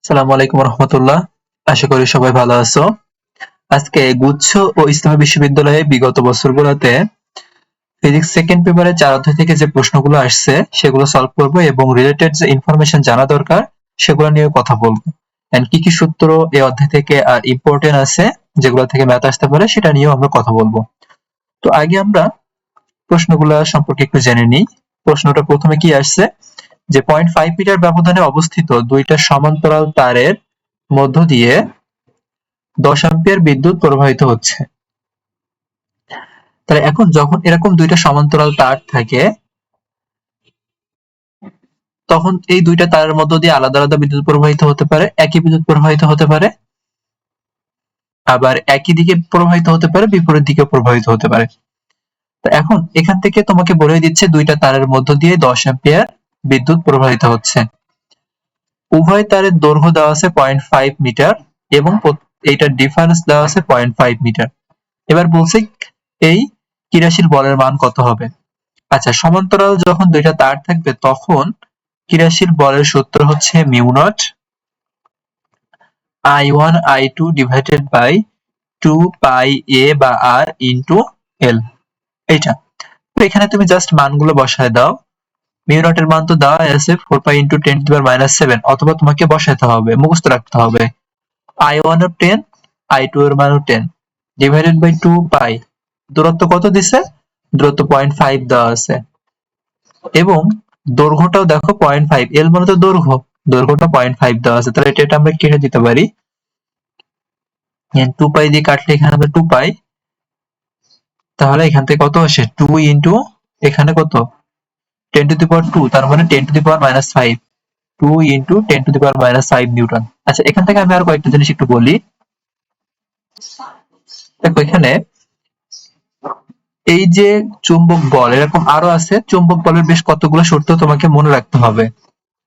আসসালামু আলাইকুম রহমতুল্লাহ। আশা করি সবাই ভালো আছো। আজকে গুচ্ছ ও ইসলামী বিশ্ববিদ্যালয়ে বিগত বছরগুলোতে ফিজিক্স সেকেন্ড পেপারে 4 অধ্যায় থেকে যে প্রশ্নগুলো আসছে সেগুলো সলভ করব এবং রিলেটেড যে ইনফরমেশন জানা দরকার সেগুলো নিয়ে কথা বলবো। এন্ড কি কি সূত্র এই অধ্যায় থেকে আর ইম্পর্টেন্ট আছে যেগুলো থেকে ম্যাথ আসতে পারে সেটা নিয়েও আমরা কথা বলবো। তো আগে আমরা প্রশ্নগুলো সম্পর্কে একটু জেনে নিই। প্রশ্নটা প্রথমে কি আসছে যে 0.5 মিটার ব্যবধানে অবস্থিত দুইটা সমান্তরাল তারের মধ্য দিয়ে 10 অ্যাম্পিয়ার বিদ্যুৎ প্রবাহিত হচ্ছে। তাহলে এখন যখন এরকম দুইটা সমান্তরাল তার থাকে তখন এই দুইটা তারের মধ্য দিয়ে আলাদা আলাদা বিদ্যুৎ প্রবাহিত হতে পারে, একই বিদ্যুৎ প্রবাহিত হতে পারে, আবার একই দিকে প্রবাহিত হতে পারে, বিপরীত দিকে প্রবাহিত হতে পারে। তো এখন এখান থেকে তোমাকে বলে দিচ্ছে দুইটা তারের মধ্য দিয়ে 10 অ্যাম্পিয়ার বিদ্যুৎ প্রবাহিত হচ্ছে। উভয় তারের দৈর্ঘ্য দেওয়া আছে 0.5 মিটার এবং এইটার ডিফারেন্স দেওয়া আছে 0.5 মিটার। এবার বলছে এই ক্রিয়াশীল বলের মান কত হবে। আচ্ছা, সমান্তরাল যখন দুইটা তার থাকবে তখন ক্রিয়াশীল বলের সূত্র হচ্ছে mu naught I1 I2 divided by 2 pi a বা r ইনটু l। এইটা তো এখানে তুমি জাস্ট মানগুলো বসায় দাও। মিউ নট এর মান তো দেওয়া আছে 4 পাই ইনটু 10 টু দি পাওয়ার -7, অথবা তোমাকে বসাতে হবে, মুখস্থ রাখতে হবে। I1 এর 10, I2 এর মানও 10 ডিভাইডেড বাই 2 পাই। দূরত্ব কত দিছে? দূরত্ব 0.5 দেওয়া আছে এবং দৈর্ঘ্যটাও দেখো 0.5, এল মানে তো দৈর্ঘ্য, দৈর্ঘ্যটা 0.5 দেওয়া আছে। তাহলে এটা আমরা কেটে দিতে পারি। 2 পাই দিয়ে কাটলে এখানে আমরা 2 পাই, তাহলে এখান থেকে কত আসে 2 ইনটু এখানে কত 10 টু দি পাওয়ার 2, তার মানে 10 to the power -5, 2 into 10 to the power -5 Newton. আচ্ছা, এখান থেকে আমি আর কয়েকটা জিনিস একটু বলি। দেখো এখানে এই যে চুম্বক বল, এরকম আরো আছে। চুম্বক বলের বেশ কতগুলো সূত্র তোমাকে মনে রাখতে হবে।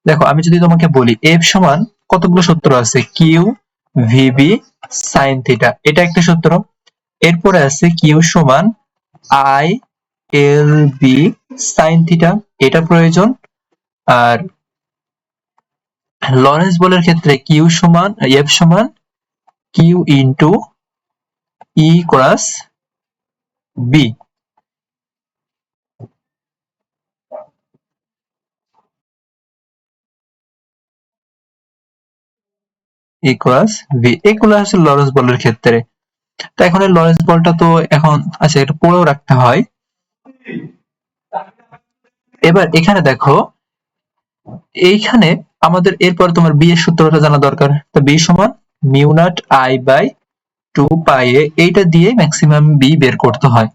দেখো আমি যদি তোমাকে বলি F সমান কতগুলো সূত্র আছে, কিউ ভিবি সাইন থিটা, এটা একটা সূত্র। এরপরে আছে কিউ সমান I L B sine theta, এটা প্রয়োজন। আর লরেন্স বলের ক্ষেত্রে কিউ সমান এফ সমান কিউ ইন্টু ই ক্রস বি, ই ক্রস ভি, এগুলো হচ্ছে লরেন্স বলের ক্ষেত্রে। তো এখন এই লরেন্স বলটা তো এখন আচ্ছা এটা পড়েও রাখতে হয়। এবার এখানে দেখো, এইখানে আমাদের এরপর তোমার বি এর সূত্রটা জানা দরকার। তো বি সমান মিউ নট আই বাই 2 পাই এ, এইটা দিয়ে ম্যাক্সিমাম বি বের করতে হয়।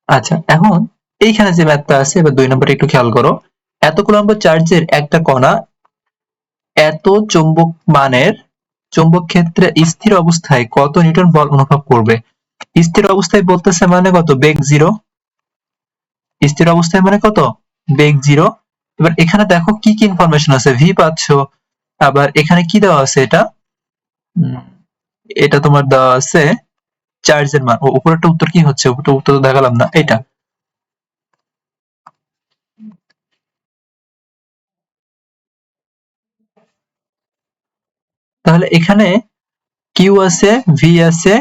আচ্ছা, এখন এইখানে যে ম্যাথটা আছে, এবার 2 নম্বরে একটু খেয়াল করো। এত কুলম্ব চার্জের একটা কণা এত চৌম্বক মানের চৌম্বক ক্ষেত্রে স্থির অবস্থায় কত নিউটন বল অনুভব করবে। স্থির অবস্থায় বলতেছে মানে কত, বেগ 0। স্থির অবস্থায় মানে কত, বেগ 0। এবার এখানে দেখো কি কি ইনফরমেশন আছে, ভি পাচ্ছ, আবার এখানে কি দেওয়া আছে, এটা এটা তোমার দেওয়া আছে চার্জের মান। ও উপরেরটা উত্তর কি হচ্ছে, উপরেরটা উত্তর তো দেখালাম না, এটা। তাহলে এখানে কিউ আছে, ভি আছে,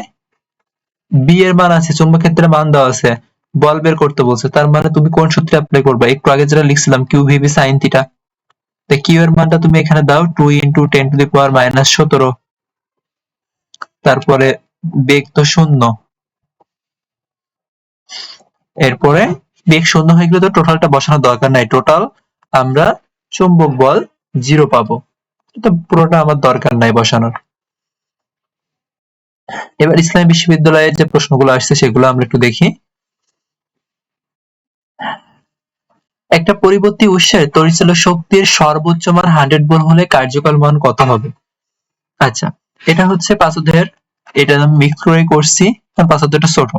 বি এর মান আছে, চুম্বক ক্ষেত্রের মান দেওয়া আছে, বল বের করতে বলছে। তার মানে তুমি কোন সূত্রে অ্যাপ্লাই করবে, একটু আগে যেটা লিখছিলাম কিউ ভিবি সাইন থিটা। তো কিউ এর মানটা তুমি এখানে দাও 2 ইনটু 10 টু দি পাওয়ার -17। তারপরে বেগ তো শূন্য, এরপরে বেগ শূন্য হয়ে গেলে তো টোটালটা বসানোর দরকার নাই, টোটাল আমরা চুম্বক বল 0 পাবো। তো পুরোটা আমার দরকার নাই বসানোর। এবার ইসলামী বিশ্ববিদ্যালয়ের যে প্রশ্নগুলো আসছে সেগুলো আমরা একটু দেখি। একটা পরিবর্তী উৎসের তড়িৎচালক শক্তির সর্বোচ্চ মান 100 ভোল্ট হলে কার্যকর মান কত হবে। আচ্ছা, এটা হচ্ছে 5 অধ্যায়ের, এটা আমি মিক্স করে করছি কারণ 5 অধ্যায়টা ছোট।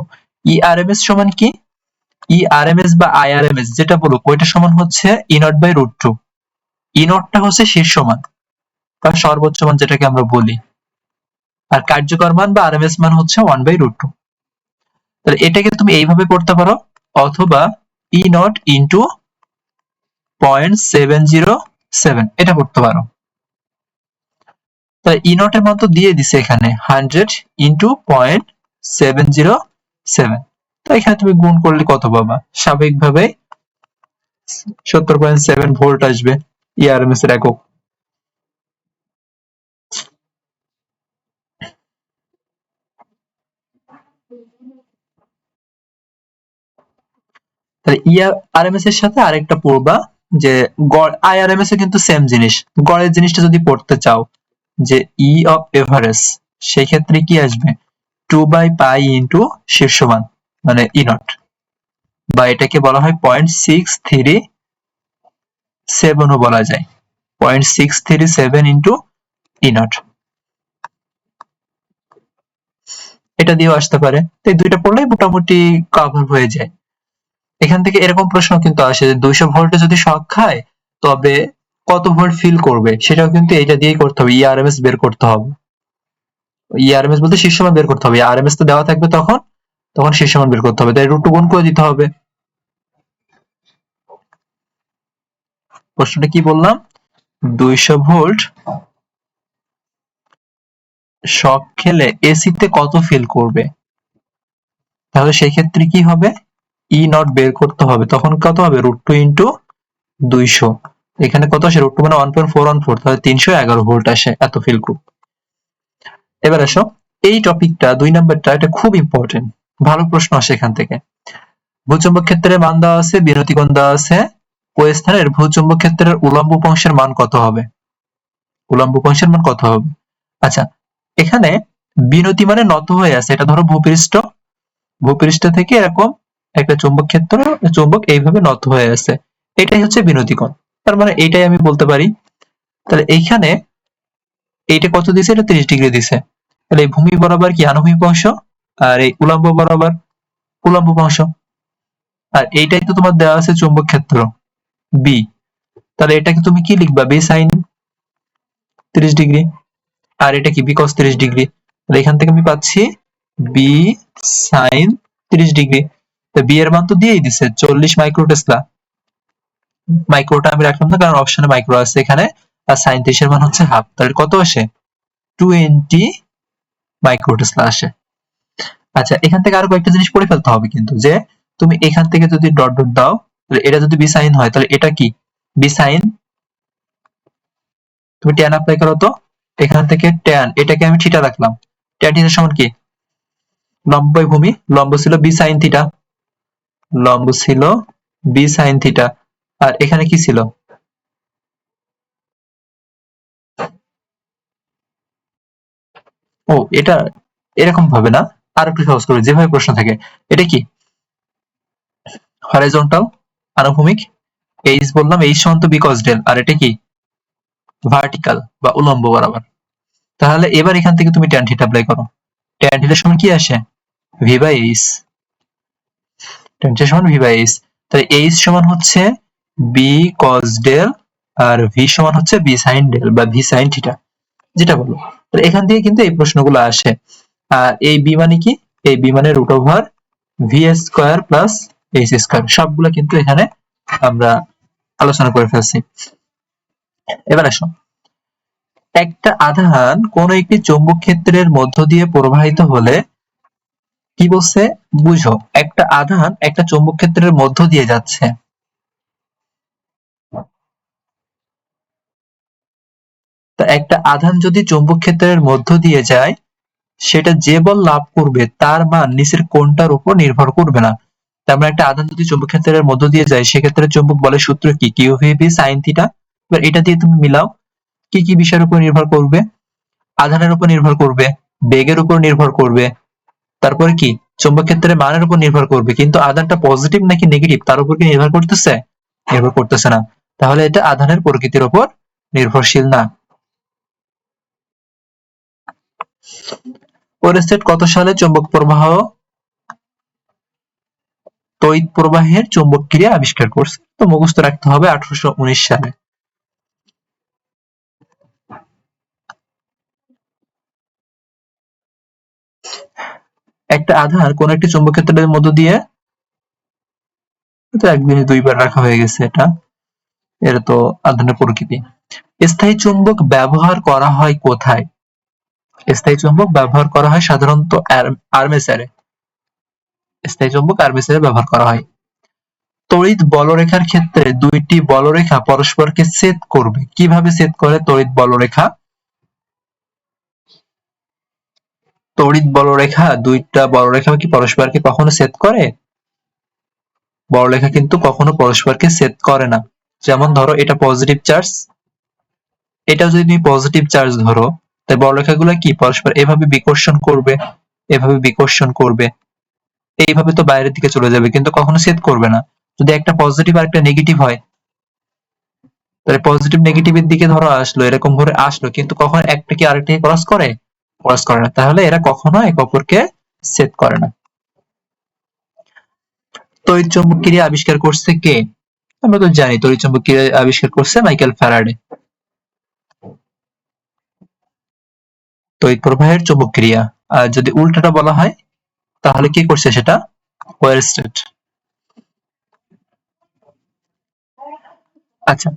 ইআরএমএস সমান কি, ইআরএমএস বা আইআরএমএস যেটা বলুক ওইটা সমান হচ্ছে ই নট বাই √2। ই নটটা হচ্ছে শীর্ষ মান বা সর্বোচ্চ মান যেটাকে আমরা বলি, আর কার্যকর মান বা আরএমএস মান হচ্ছে 1/√2। তাহলে এটাকে তুমি এইভাবে করতে পারো, অথবা ই নট ইন্টু 0.707 এটা করতে পারো। তাই ই নট এর মান তো দিয়ে দিছে এখানে 100 ইন্টু 0.707। তো এখানে তুমি গুণ করলে কত পাবা? স্বাভাবিকভাবে 70.7 ভোল্ট আসবে ইআরএমএস এর একক। তাহলে ইআরএমএস এর সাথে আরেকটা পড়বা যে গড়। আইআরএমএস এ কিন্তু সেম জিনিস, গড়ের জিনিসটা যদি পড়তে চাও যে ই অফ এভারেজ, সেই ক্ষেত্রে কি আসবে 2/পাই ইন্টু শীর্ষমান মানে ই নট, বা এটাকে বলা হয় 0.637 ও বলা যায়, 0.637 ইন্টু ই নট। এটা দিয়েও আসতে পারে। তো এই দুইটা পড়লেই মোটামুটি কভার হয়ে যায়। এখান থেকে এরকম প্রশ্ন কিন্তু আসে যে 200 ভোল্টে যদি শক খায় তবে কত ভোল্ট ফিল করবে, সেটাও কিন্তু এটা দিয়েই করতে হবে, ইআরএমএস বের করতে হবে। ইআরএমএস বলতে শীর্ষমান বের করতে হবে, আরএমএস তো দেওয়া থাকবে, তখন তখন শীর্ষমান বের করতে হবে, তাই রুট গুণ করে দিতে হবে। প্রশ্নটা কি বললাম, 200 ভোল্ট শক খেলে এসিতে কত ফিল করবে, তাহলে সেই ক্ষেত্রে কি হবে, ই নট বের করতে হবে, তখন কত হবে √2 ইন্টু 200। এখানে কত আসে √2 মানে 1.414, তাহলে 311 ভোল্ট আসে এত ফিল করবে। এবার আসো এই টপিকটা 2 নাম্বারটা, এটা খুব ইম্পর্টেন্ট, ভালো প্রশ্ন আসে এখান থেকে। ভূচুম্বক ক্ষেত্রের মান দেওয়া আছে, বিরতিকোণ দেওয়া আছে, ওই স্থানের ভূচুম্বক ক্ষেত্রের উলম্ব উপাংশের মান কত হবে, উলম্ব উপাংশের মান কত হবে। আচ্ছা, এখানে বিরতি মানে নত হয়ে আছে, এটা ধরো ভূপৃষ্ঠ, ভূপৃষ্ঠ থেকে এরকম একটা চুম্বক ক্ষেত্র, চুম্বক এইভাবে নত হয়ে আছে, এটাই হচ্ছে বিরতিকোণ। তার মানে এইটাই আমি বলতে পারি। তাহলে এইখানে এইটা কত দিছে, এটা 30 ডিগ্রি দিছে, তাহলে এই ভূমি বরাবর কি আনুভূমিক অংশ, আর এই উলম্ব বরাবর উলম্ব অংশ, আর এইটাই তো তোমার দেওয়া আছে চুম্বক ক্ষেত্র বি, তাহলে এটাকে তুমি কি লিখবা, বি সাইন 30 ডিগ্রি, আর এটা কি বি কস 30 ডিগ্রি, তাহলে এখান থেকে আমি পাচ্ছি বি সাইন 30 ডিগ্রি। তো বি এর মান তো দিয়েই দিছে 40 মাইক্রো টেসলা, মাইক্রোটা আমি রাখলাম না কারণ অপশনে মাইক্রো আছে এখানে, আর সাইন 30 এর মান হচ্ছে হাফ, তাহলে কত আসে 20 মাইক্রো টেসলা আসে। আচ্ছা, এখান থেকে আরো কয়েকটা জিনিস পড়ে ফেলতে হবে কিন্তু, যে তুমি এখান থেকে যদি ডট ডট দাও, তাহলে এটা যদি বি সাইন হয়, তাহলে এটা কি বি সাইন, তুমি ট্যান অ্যাপ্লাই করো তো, এখান থেকে ট্যান, এটাকে আমি থিটা রাখলাম, ট্যান থিটা সমান কি, লম্ব ভূমি, লম্ব ছিল বি সাইন থিটা, লম্ব ছিল বি সাইন থিটা, আর এখানে কি ছিল, ও এটা এরকম ভাবে না, আর একটু সহজ করবে, যেভাবে প্রশ্ন থাকে, এটা কি হরাইজন্টাল আনুভূমিক, এইচ বললাম, এইচ সমান তো বি কস ডেল, আর এটা কি ভার্টিক্যাল বা উলম্ব বরাবর। তাহলে এবার এখান থেকে তুমি ট্যান থিটা অ্যাপ্লাই করো, ট্যান থিটার সমান কি আসে V by H, tan theta সমান ভি বাই এইচ, তাহলে এইচ সমান হচ্ছে বি কস ডেল, আর ভি সমান হচ্ছে বি সাইন ডেল বা ভি সাইন থিটা, যেটা বলো। তাহলে এখান থেকে কিন্তু এই প্রশ্নগুলো আসে। আর এই বি মানে কি, এই বি মানে root over V square plus H square, সবগুলো কিন্তু এখানে আমরা আলোচনা করে ফেলছি। এবার আসো, একটা আধান কোন একটি চৌম্বক ক্ষেত্রের মধ্য দিয়ে প্রবাহিত হলে, কি বলছে বুঝো, একটা আধান একটা চৌম্বক ক্ষেত্রের মধ্য দিয়ে যাচ্ছে, তা একটা আধান যদি চৌম্বক ক্ষেত্রের মধ্য দিয়ে যায়, সেটা যে বল লাভ করবে তার মান নিচের কোনটার উপর নির্ভর করবে না। তার মানে একটা আধান যদি চৌম্বক ক্ষেত্রের মধ্য দিয়ে যায়, সেক্ষেত্রে চৌম্বক বলের সূত্র কি, কিউভিবি সাইন থিটা। এবার এটা দিয়ে তুমি মিলাও, কি কি বিষয়ের উপর নির্ভর করবে, আধানের উপর নির্ভর করবে, বেগের উপর নির্ভর করবে, তারপরে কি চৌম্বক ক্ষেত্রের মানের উপর নির্ভর করবে, কিন্তু আধানটা পজিটিভ নাকি নেগেটিভ তার উপর কি নির্ভর করতেছে, নির্ভর করতেছে না, তাহলে এটা আধানের প্রকৃতির উপর নির্ভরশীল না। ওরেস্টেড কত সালে চৌম্বক প্রবাহ তড়িৎ প্রবাহের চৌম্বক ক্রিয়া আবিষ্কার করছে, তো মুখস্থ রাখতে হবে 1819 সালে। একটা আধান কোন একটি চৌম্বক ক্ষেত্রের মধ্য দিয়ে, তো একদিনে দুইবার রাখা হয়ে গেছে এটা, এটা তো আধানের প্রকৃতি। স্থায়ী চুম্বক ব্যবহার করা হয় কোথায়? স্থায়ী চুম্বক ব্যবহার করা হয় সাধারণত আর্মেচারে। স্থায়ী চুম্বক আর্মেচারে ব্যবহার করা হয়। তড়িৎ বলরেখার ক্ষেত্রে দুইটি বলরেখা পরস্পরকে ছেদ করবে, কিভাবে ছেদ করে তড়িৎ বলরেখা? তড়িৎ বলরেখা, দুইটা বলরেখা কি পরস্পরকে কখনো ছেদ করে? বলরেখা কিন্তু কখনো পরস্পরকে ছেদ করে না। যেমন ধরো এটা পজিটিভ চার্জ, এটা যদি তুমি পজিটিভ চার্জ ধরো, তাই বলরেখাগুলো কি পরস্পর এভাবে বিকর্ষণ করবে, এভাবে বিকর্ষণ করবে, এইভাবে তো বাইরের দিকে চলে যাবে, কিন্তু কখনো ছেদ করবে না। যদি একটা পজিটিভ আর একটা নেগেটিভ হয়, তাহলে পজিটিভ নেগেটিভের দিকে ধরো আসলো, এরকম করে আসলো, কিন্তু কখনো একটা কি আরেকটাকে ক্রস করে? ক্রস করে না। তাহলে এরা কখনো একে অপরকে ছেদ করে না। তড়িৎচুম্বক ক্রিয়া আবিষ্কার করছে কে? আমরা তো জানি তড়িৎচুম্বক ক্রিয়া আবিষ্কার করছে মাইকেল ফ্যারাডে। তড়িৎ প্রবাহের চুম্বক ক্রিয়া। আর যদি উল্টাটা বলা হয় তাহলে কি করছে সেটা? ওয়েরস্টেড। আচ্ছা,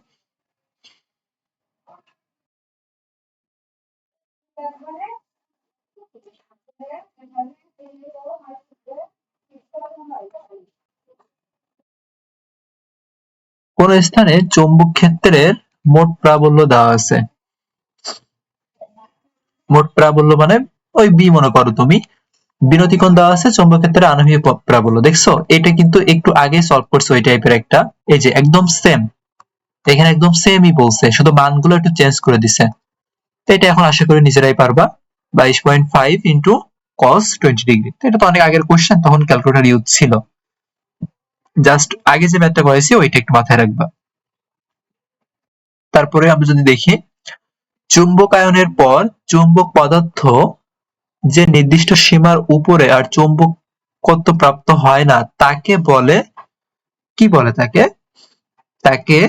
কোন স্থানে চৌম্বক ক্ষেত্রের মোট প্রাবল্য দেওয়া আছে? মোট প্রাবল্য মানে ওই বি মনে করো তুমি, বিনতিকোণ দেওয়া আছে, চৌম্বক ক্ষেত্রে আণবিক প্রাবল্য। দেখছো এটা কিন্তু একটু আগে সলভ করছে ওই টাইপের একটা, এই যে একদম সেম, এখানে একদম সেমই বলছে, শুধু মানগুলো একটু চেঞ্জ করে দিছে। তো এটা এখন আশা করি নিজেরাই পারবা। 22.5 ইন্টু cos 20 ডিগ্রি। এটা তো অনেক আগের কোশ্চেন, তখন ক্যালকুলেটর ইউজ ছিল। জাস্ট আগে যে ম্যাথটা করেছি ওইটা একটু মাথায় রাখবা। তারপরে আমরা যদি দেখি, চুম্বকায়নের পর চুম্বক পদার্থ যে নির্দিষ্ট সীমার উপরে আর চৌম্বকত্ব প্রাপ্ত হয় না তাকে বলে, কি বলে তাকে? তাকে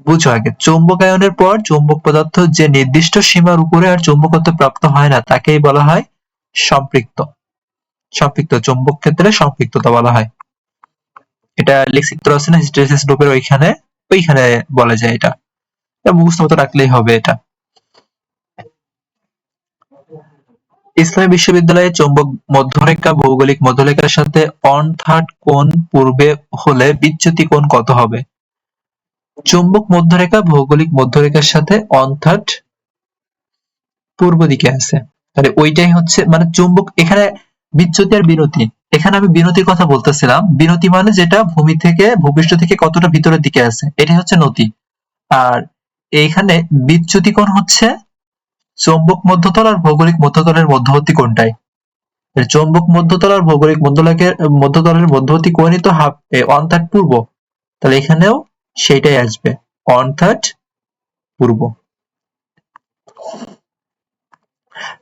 বুঝো আগে, চৌম্বকায়নের পর চৌম্বক পদার্থ যে নির্দিষ্ট সীমার উপরে আর চৌম্বকত্ব প্রাপ্ত হয় না তাকেই বলা হয় সম্পৃক্ত। সম্পৃক্ত চৌম্বক ক্ষেত্রে সম্পৃক্ততা বলা হয়। এটা লেখচিত্র আছে না হিস্টেরিসিস গ্রুপের, ওইখানে ওইখানে বলা যায় এটা। এটা মুখস্থ মতো রাখলেই হবে এটা। ইসলামী বিশ্ববিদ্যালয়ে চৌম্বক মধ্যরেখা ভৌগোলিক মধ্যরেখার সাথে 1/3 কোণ পূর্বে হলে বিচ্যুতি কোণ কত হবে? চৌম্বক মধ্যরেখা ভৌগোলিক মধ্যরেখার সাথে 1/3 পূর্ব দিকে আছে, তাহলে ওইটাই হচ্ছে মানে চুম্বক। এখানে বিচ্যুতি আর বিনতি, এখানে আমি বিনতির কথা বলতেছিলাম। বিনতি মানে যেটা ভূমি থেকে ভূপৃষ্ঠ থেকে কতটা ভিতরের দিকে আছে, এটাই হচ্ছে নতি। আর এইখানে বিচ্যুতি কোণ হচ্ছে চৌম্বক মধ্যতল আর ভৌগোলিক মধ্যতলের মধ্যবর্তী কোণটাই। চৌম্বক মধ্যতল আর ভৌগোলিক মধ্যতলের মধ্যবর্তী কোণই তো 1/3 পূর্ব, তাহলে এখানেও সেইটাই আসবে 1/3 পূর্ব।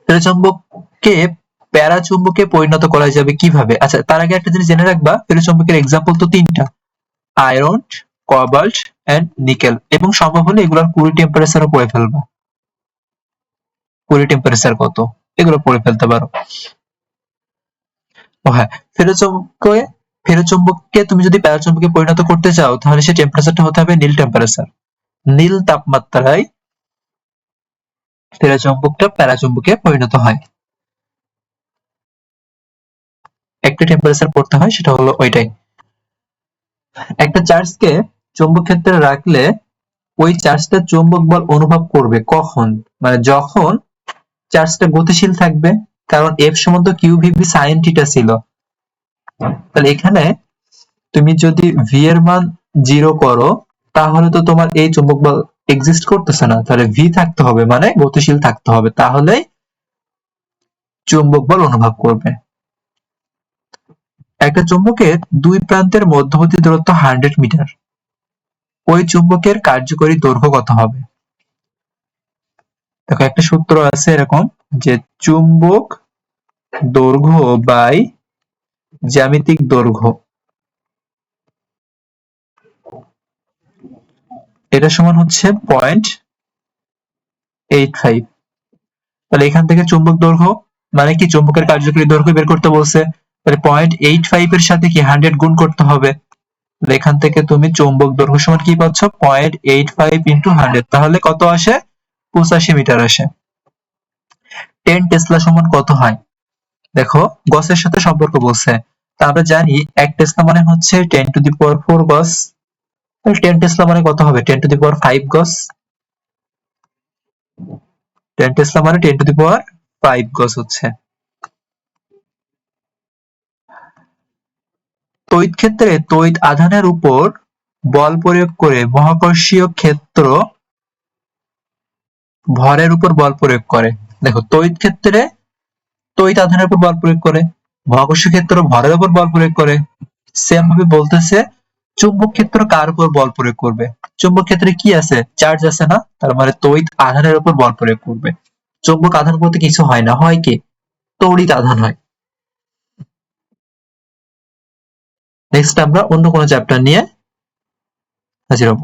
ফেরোচৌম্বককে প্যারাচুম্বকে পরিণত করা যাবে কিভাবে? আচ্ছা, তার আগে একটা জিনিস জেনে রাখবা, ফেরোচৌম্বকের এক্সাম্পল তো তিনটা, আয়রন, কোবাল্ট এন্ড নিকেল, এবং সম্ভব হলে এগুলোর কুড়ি টেম্পারেচারও পড়ে ফেলবা। কুড়ি টেম্পারেচার কত এগুলো পড়ে ফেলতে পারো। ও হ্যাঁ, ফেরোচৌম্বকে ফেরোচৌম্বককে তুমি যদি প্যারাচুম্বকে পরিণত করতে চাও তাহলে সে টেম্পারেচারটা হতে হবে নীল টেম্পারেচার। নীল তাপমাত্রায় ফেরোচৌম্বকটা প্যারাচুম্বকে পরিণত হয়। একটা টেম্পারেচার পড়তে হয়, সেটা হলো ওইটাই। একটা চার্জকে চৌম্বক ক্ষেত্রে রাখলে ওই চার্জটা চৌম্বক বল অনুভব করবে কখন? মানে যখন চার্জটা গতিশীল থাকবে, কারণ এফ সমান তো কিউ ভিভি সাইন থিটা ছিল। তাহলে এখানে তুমি যদি ভি এর মান 0 করো তাহলে তো তোমার এই চৌম্বক বল এক্সিস্ট করতেছে না, তাহলে ভি থাকতে হবে মানে গতিশীল থাকতে হবে, তাহলে চৌম্বক বল অনুভব করবে। একটা চৌম্বকের দুই প্রান্তের মধ্যবর্তী দূরত্ব 100 মিটার, ওই চুম্বকের কার্যকরী দৈর্ঘ্য কত হবে? দেখো একটা সূত্র আছে এরকম, যে চুম্বক দৈর্ঘ্য বাই জ্যামিতিক দৈর্ঘ্য, এটা সমান হচ্ছে 0.85। তাহলে এখান থেকে চুম্বক দৈর্ঘ্য মানে কি, চুম্বকের কার্যকরী দৈর্ঘ্য বের করতে বলছে, তাহলে 0.85 এর সাথে কি 100 গুণ করতে হবে, এখান থেকে তুমি চৌম্বক দৈর্ঘ্য সমান কি পাচ্ছ 0.85 ইন্টু 100, তাহলে কত আসে? 85 মিটার আসে। 10 টেসলা সমান কত হয়? দেখো গসের সাথে সম্পর্ক বলছে, তা আমরা জানি 1 টেসলা মানে হচ্ছে 10 টু দি পাওয়ার 4 গস। তাহলে 10 টেসলা মানে কত হবে? 10 to the power 5 Gauss. 10 Tesla মানে 10 টু দি পাওয়ার 5 গস হচ্ছে। তড়িৎ ক্ষেত্রে তড়িৎ আধানের উপর বল প্রয়োগ করে মহাকর্ষীয় ক্ষেত্র ভরের উপর বল প্রয়োগ করে। দেখো তড়িৎ ক্ষেত্রে তড়িৎ আধানের উপর বল প্রয়োগ করে, মহাকর্ষীয় ক্ষেত্র ভরের উপর বল প্রয়োগ করে। সেম ভাবে বলতেছে চুম্বক ক্ষেত্র কার উপর বল প্রয়োগ করবে? চুম্বক ক্ষেত্রে কি আছে? চার্জ আছে না, তার মানে তড়িৎ আধানের উপর বল প্রয়োগ করবে। চুম্বক আধান বলতে কিছু হয় না, হয় কি? তড়িৎ আধান হয়। নেক্সট আমরা অন্য কোনো চ্যাপ্টার নিয়ে হাজির হব।